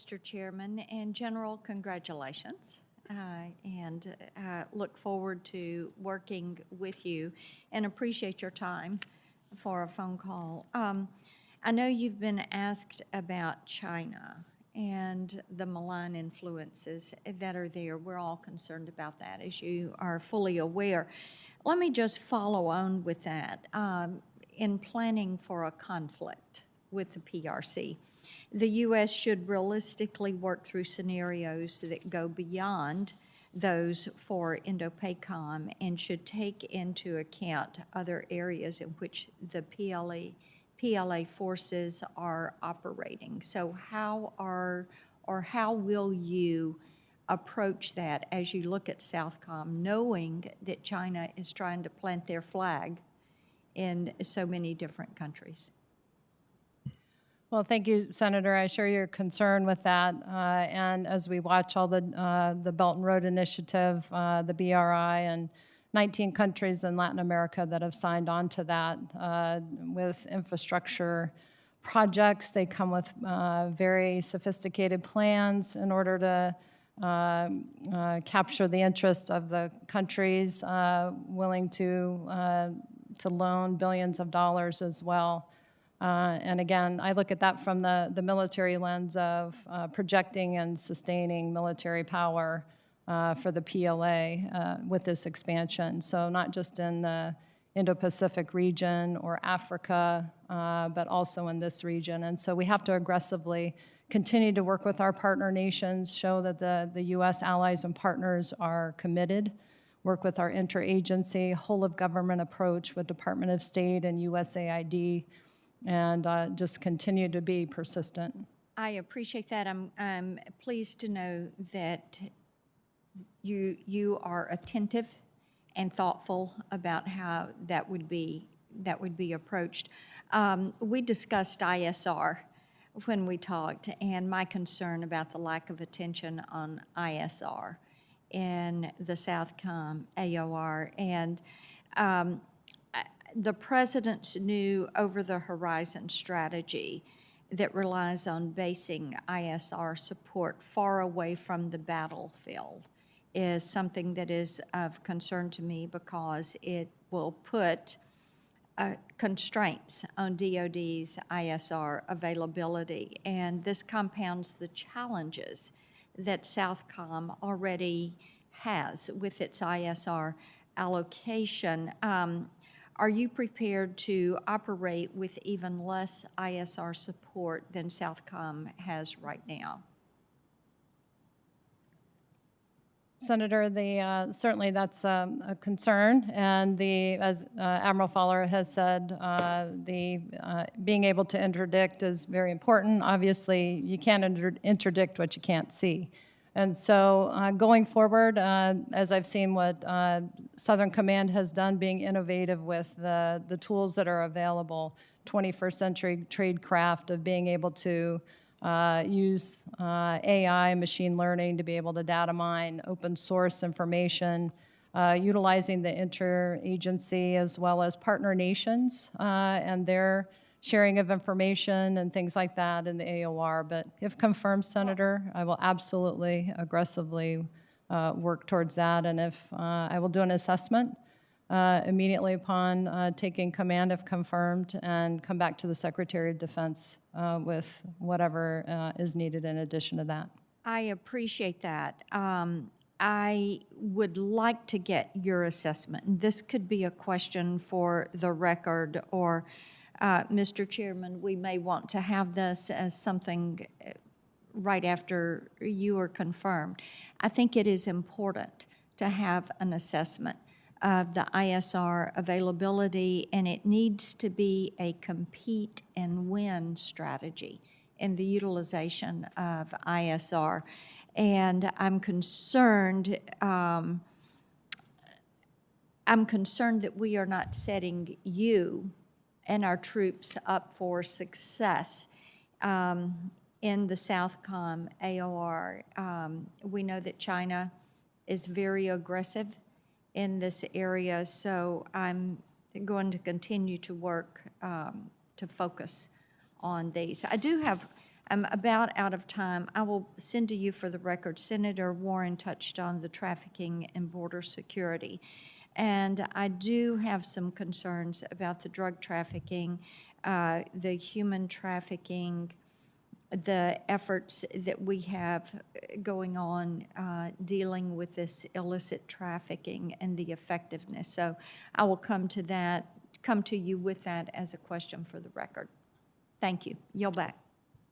Mr. Chairman, and General, congratulations. And look forward to working with you and appreciate your time for a phone call. I know you've been asked about China and the malign influences that are there. We're all concerned about that, as you are fully aware. Let me just follow on with that. In planning for a conflict with the PRC, the U.S. should realistically work through scenarios that go beyond those for Indo-PACOM and should take into account other areas in which the PLA forces are operating. So how will you approach that as you look at Southcom, knowing that China is trying to plant their flag in so many different countries? Well, thank you, Senator. I share your concern with that. And as we watch all the Belt and Road Initiative, the BRI, and 19 countries in Latin America that have signed on to that with infrastructure projects, they come with very sophisticated plans in order to capture the interest of the countries willing to loan billions of dollars as well. And again, I look at that from the military lens of projecting and sustaining military power for the PLA with this expansion. So not just in the Indo-Pacific region or Africa, but also in this region. And so we have to aggressively continue to work with our partner nations, show that the U.S. allies and partners are committed, work with our interagency, whole-of-government approach with Department of State and USAID, and just continue to be persistent. I appreciate that. I'm pleased to know that you are attentive and thoughtful about how that would be approached. We discussed ISR when we talked, and my concern about the lack of attention on ISR in the Southcom AOR, and the President's new over-the-horizon strategy that relies on basing ISR support far away from the battlefield is something that is of concern to me because it will put constraints on DoD's ISR availability, and this compounds the challenges that Southcom already has with its ISR allocation. Are you prepared to operate with even less ISR support than Southcom has right now? Senator, certainly that's a concern, and as Admiral Fowler has said, being able to interdict is very important. Obviously, you can't interdict what you can't see. And so going forward, as I've seen what Southern Command has done, being innovative with the tools that are available, 21st century tradecraft of being able to use AI, machine learning to be able to data mine open source information, utilizing the interagency as well as partner nations and their sharing of information and things like that in the AOR. But if confirmed, Senator, I will absolutely aggressively work towards that. And if I will do an assessment immediately upon taking command if confirmed and come back to the Secretary of Defense with whatever is needed in addition to that. I appreciate that. I would like to get your assessment. This could be a question for the record, or Mr. Chairman, we may want to have this as something right after you are confirmed. I think it is important to have an assessment of the ISR availability, and it needs to be a compete and win strategy in the utilization of ISR. And I'm concerned that we are not setting you and our troops up for success in the Southcom AOR. We know that China is very aggressive in this area, so I'm going to continue to work to focus on these. I do have I'm about out of time. I will send to you for the record, Senator Warren touched on the trafficking and border security. And I do have some concerns about the drug trafficking, the human trafficking, the efforts that we have going on dealing with this illicit trafficking and the effectiveness. So I will come to you with that as a question for the record. Thank you. Yield back.